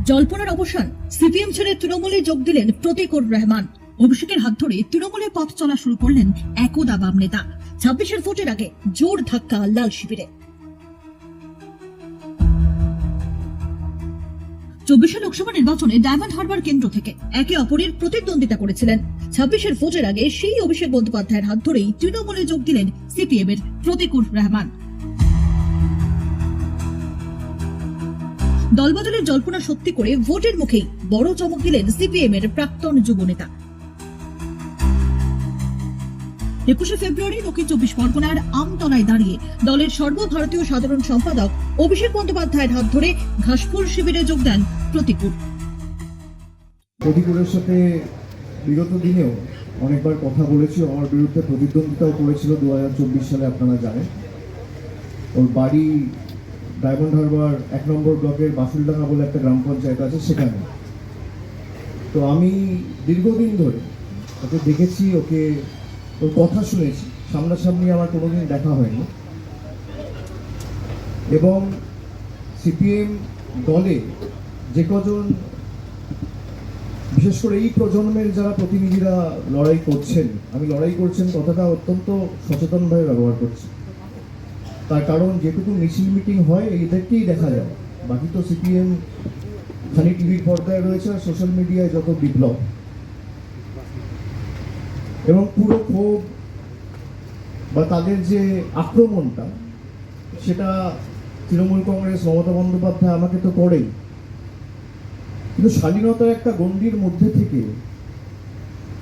জল্পনার অবসান, সিপিএম ছেড়ে তৃণমূলে যোগ দিলেন প্রতীকুর রহমান। অভিষেকের হাত ধরে তৃণমূলে পথ চলা শুরু করলেন একদা বাম নেতা। 26-এর ভোটের আগে জোর ধাক্কা লাল শিবিরে। 24 লোকসভা নির্বাচনে ডায়মন্ড হারবার কেন্দ্র থেকে একে অপরের প্রতিদ্বন্দ্বিতা করেছিলেন। 26-এর ভোটের আগে সেই অভিষেক বন্দ্যোপাধ্যায়ের হাত ধরেই তৃণমূলে যোগ দিলেন সিপিএম এর প্রতীকুর রহমান। দলবদলের জল্পনা সত্যি করে ভোটের মুখেই বড় চমক দিলেন সিপিএম এর প্রাক্তন যুব নেতা। 21শে ফেব্রুয়ারি দক্ষিণ 24 পরগনার আমতলায় দাঁড়িয়ে দলের সর্বভারতীয় সাধারণ সম্পাদক অভিষেক বন্দ্যোপাধ্যায়ের হাত ধরে ঘাসফুল শিবিরে যোগ দেন প্রতিকুরের সাথে বিগত দিনেও অনেকবার কথা বলেছি। আমার বিরুদ্ধে প্রতিদ্বন্দ্বিতাও করেছিল 2024 সালে, আপনারা জানেন। ওর বাড়ি ডায়মন্ড হারবার 1 নম্বর ব্লকের বাসুলডাঙ্গা বলে একটা গ্রাম পঞ্চায়েত আছে, সেখানে। তো আমি দীর্ঘদিন ধরে ওকে দেখেছি, ওর কথা শুনেছি, সামনাসামনি আমার কোনোদিন দেখা হয়নি। এবং সিপিএম দলে যে কজন, বিশেষ করে এই প্রজন্মের যারা প্রতিনিধিরা লড়াই করছেন, আমি লড়াই করছেন কথাটা অত্যন্ত সচেতনভাবে ব্যবহার করছি। তার কারণ যেটুকু মিছিল মিটিং হয় এদেরকেই দেখা যায়, বাকি তো সিপিএম খালি টিভির পর্দায় রয়েছে আর সোশ্যাল মিডিয়ায় যত বিপ্লব এবং পুরো ক্ষোভ বা তাদের যে আক্রমণটা, সেটা তৃণমূল কংগ্রেস মমতা বন্দ্যোপাধ্যায় আমাকে তো করেই, কিন্তু স্বাধীনতার একটা গণ্ডির মধ্যে থেকে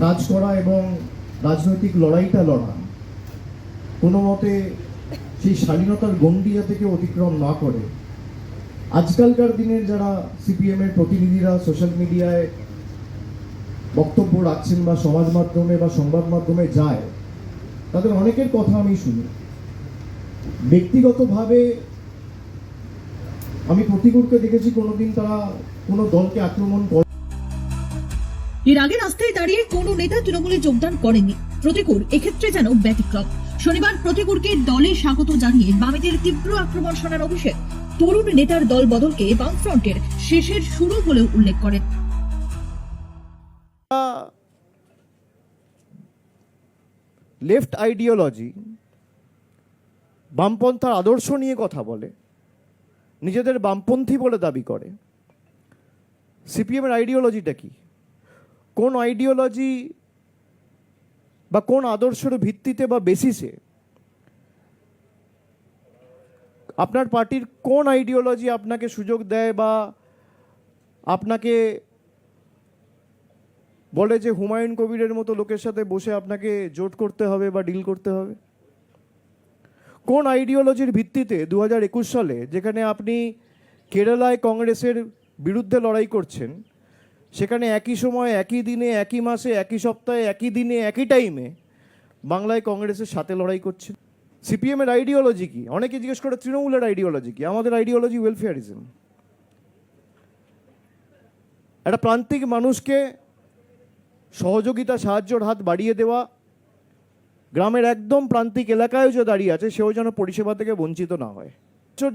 কাজ করা এবং রাজনৈতিক লড়াইটা লড়া, কোনো মতে সেই স্বাধীনতার গণ্ডি যাতে কেউ অতিক্রম না করে। আজকালকার দিনের যারা সিপিএম এর প্রতিনিধিরা সোশ্যাল মিডিয়ায় বক্তব্য রাখছেন বা সমাজ মাধ্যমে বা সংবাদ মাধ্যমে যায়, তাদের অনেকের কথা আমি শুনি। ব্যক্তিগতভাবে আমি প্রতিকূলকে দেখেছি কোনোদিন তারা কোনো দলকে আক্রমণ করে। এর আগে রাস্তায় দাঁড়িয়ে কোনো নেতা তৃণমূলে যোগদান করেননি। প্রতিকুর এক্ষেত্রে যেন ব্যতিক্রম। শনিবার প্রতিকুরকে দলে স্বাগত জানিয়ে বামেদের তীব্র আক্রমণ শোনার অভিষেক তরুণ নেতার দল বদলকে বামফ্রন্টের শেষের শুরু বলেও উল্লেখ করেন। লেফট আইডিওলজি, বামপন্থার আদর্শ নিয়ে কথা বলে, নিজেদের বামপন্থী বলে দাবি করে। সিপিএমের আইডিওলজিটা কি? কোন আইডিওলজি বা কোন আদর্শের ভিত্তিতে বা বেসিসে আপনার পার্টির কোন আইডিওলজি আপনাকে সুযোগ দেয় বা আপনাকে বলে যে হুমায়ুন কবিরের মতো লোকের সাথে বসে আপনাকে জোট করতে হবে বা ডিল করতে হবে? কোন আইডিওলজির ভিত্তিতে 2021 সালে, যেখানে আপনি কেরালায় কংগ্রেসের বিরুদ্ধে লড়াই করছেন, সেখানে একই সময়, একই দিনে, একই মাসে, একই সপ্তাহে, একই দিনে, একই টাইমে বাংলায় কংগ্রেসের সাথে লড়াই করছেন? সিপিএমের আইডিওলজি কি? অনেকে জিজ্ঞেস করে তৃণমূলের আইডিওলজি কি? আমাদের আইডিওলজি ওয়েলফেয়ারিজম। একটা প্রান্তিক মানুষকে সহযোগিতা, সাহায্যের হাত বাড়িয়ে দেওয়া, গ্রামের একদম প্রান্তিক এলাকায়ও যে দাঁড়িয়ে আছে সেও যেন পরিষেবা থেকে বঞ্চিত না হয়।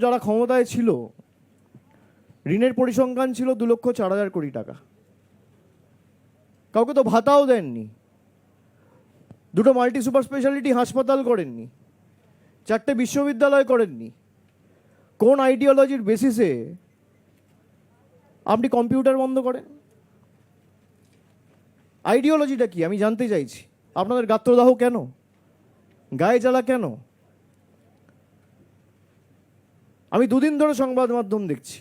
যারা ক্ষমতায় ছিল, ঋণের পরিসংখ্যান ছিল 2,04,000 কোটি টাকা। কাউকে তো ভাতাও দেননি, 2টো মাল্টি সুপার স্পেশালিটি হাসপাতাল করেননি, 4টে বিশ্ববিদ্যালয় করেননি। কোন আইডিওলজির বেসিসে আপনি কম্পিউটার বন্ধ করেন? আইডিওলজিটা কি আমি জানতে চাইছি। আপনাদের গাত্রদাহ কেন? গায়ে জ্বালা কেন? আমি 2 দিন ধরে সংবাদ মাধ্যম দেখছি,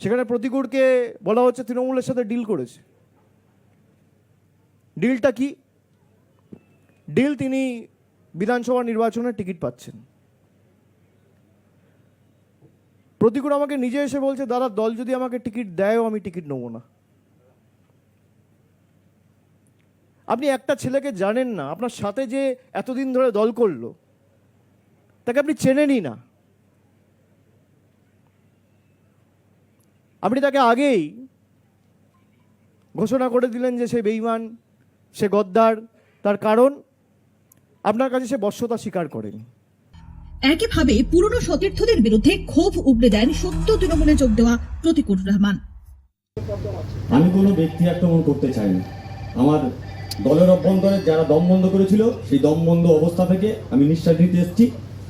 সেখানে প্রতিকুরকে বলা হচ্ছে তৃণমূলের সাথে ডিল করেছে। ডিলটা কি? ডিল, তিনি বিধানসভা নির্বাচনের টিকিট পাচ্ছেন। প্রতিকুর আমাকে নিজে এসে বলছে, দাদা, দল যদি আমাকে টিকিট দেয়ও আমি টিকিট নেবো না। আপনি একটা ছেলেকে জানেন না, আপনার সাথে যে এতদিন ধরে দল করলো তাকে আপনি চেনেনই না। আপনি তাকে আগেই ঘোষণা করে দিলেন যে সে বেঈমান, সে গদ্দার। তার কারণ আপনার কাছে সে বশ্যতা স্বীকার করেনি। একইভাবে পুরনো সতীর্থদের বিরুদ্ধে ক্ষোভ উগড়ে দেন সত্য তৃণমূলে যোগ দেওয়া প্রতিকুর রহমান। আমি কোনো ব্যক্তি আক্রমণ করতে চাই না। আমার দলের অভ্যন্তরে যারা দম বন্ধ করেছিল সেই দম বন্ধ অবস্থা থেকে আমি নিঃশ্বাস নিতে এসেছি।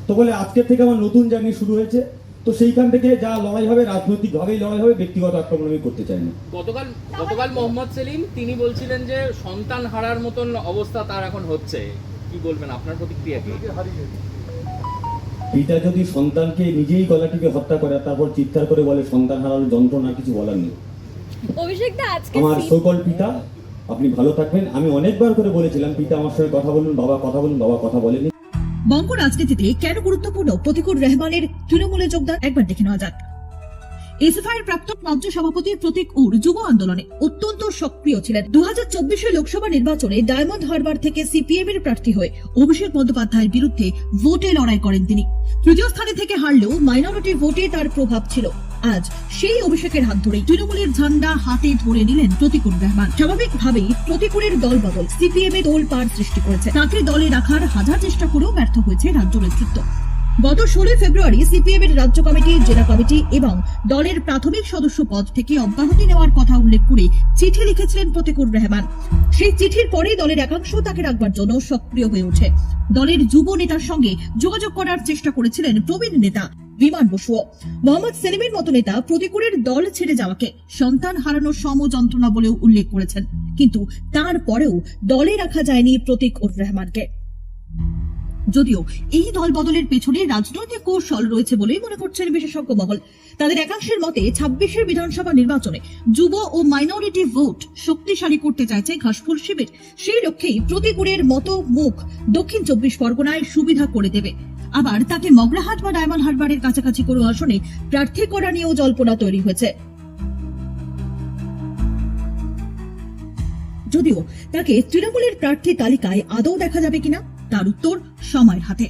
তো বলে আজকের থেকে আমার নতুন জার্নি শুরু হয়েছে। তো সেইখান থেকে যা লড়াই হবে রাজনৈতিকভাবেই লড়াই হবে, ব্যক্তিগত আক্রমণ আমি করতে চাই না। গতকাল মোহাম্মদ সেলিম তিনি বলছিলেন যে সন্তান হারার মতন অবস্থা তার এখন হচ্ছে, কি বলবেন, আপনার প্রতিক্রিয়া কি? পিতা যদি সন্তানকে নিজেই গলা টিপে হত্যা করে তারপর চিৎকার করে বলে সন্তান হারানোর যন্ত্রণা, কিছু বলার নেই। অভিষেকদা আজকে আমার সকল পিতা আপনি ভালো থাকবেন। আমি অনেকবার করে বলেছিলাম পিতা আমার সঙ্গে কথা বলুন, বাবা কথা বলুন, বাবা কথা বলেনি। বঙ্গ রাজনীতিতে কেন গুরুত্বপূর্ণ প্রতিকুর রহমানের তৃণমূলে যোগদান একবার দেখে নেওয়া যাক। এসএফআই এর প্রাক্তন রাজ্য সভাপতি প্রতীক উর যুব আন্দোলনে অত্যন্ত সক্রিয় ছিলেন। 2024 লোকসভা নির্বাচনে ডায়মন্ড হারবার থেকে সিপিএম এর প্রার্থী হয়ে অভিষেক বন্দ্যোপাধ্যায়ের বিরুদ্ধে ভোটে লড়াই করেন তিনি। তৃতীয় স্থানে থেকে হারলেও মাইনরিটি ভোটে তার প্রভাব ছিল। আজ সেই অভিষেকের হাত ধরে তৃণমূলের ঝান্ডা হাতে ধরে নিলেন প্রতিকুর রহমান। স্বাভাবিকভাবেই প্রতিকুরের দল বদল সিপিএম এ তোলপাড় সৃষ্টি করেছে। তাকে দলে রাখার হাজার চেষ্টা করেও ব্যর্থ হয়েছে রাজ্য নেতৃত্ব। গত 16 ফেব্রুয়ারি সিপিএম এর রাজ্য কমিটি, জেলা কমিটি এবং দলের প্রাথমিক সদস্য পদ থেকে অব্যাহতি নেওয়ার কথা উল্লেখ করে চিঠি লিখেছিলেন প্রতিকুর রহমান। সেই চিঠির পরেই দলের একাংশ তাকে রাখবার জন্য সক্রিয় হয়ে ওঠে। দলের যুব নেতার সঙ্গে যোগাযোগ করার চেষ্টা করেছিলেন প্রবীণ নেতা বিমান বসুও। মোহাম্মদ সেলিমের মতো নেতা প্রতিকুরের দল ছেড়ে যাওয়াকে সন্তান হারানোর সম যন্ত্রণা বলেও উল্লেখ করেছেন, কিন্তু তারপরেও দলে রাখা যায়নি প্রতিকুর রহমানকে। যদিও এই দল বদলের পেছনে রাজনৈতিক কৌশল রয়েছে বলেই মনে করছেন বিশেষজ্ঞ মহল। তাদের একাংশের মতে 26 বিধানসভা নির্বাচনে যুব ও মাইনরিটি ভোট শক্তিশালী করতে চাইছে ঘাসফুল শিবির। সেই লক্ষ্যেই প্রতিকুরের মতো মুখ দক্ষিণ 24 পরগনায় সুবিধা করে দেবে। আবার তাকে মগরাহাট বা ডায়মন্ড হারবারের কাছাকাছি কোনো আসনে প্রার্থী করা নিয়েও জল্পনা তৈরি হয়েছে। যদিও তাকে তৃণমূলের প্রার্থী তালিকায় আদৌ দেখা যাবে কিনা তার উত্তর সময়ের হাতে।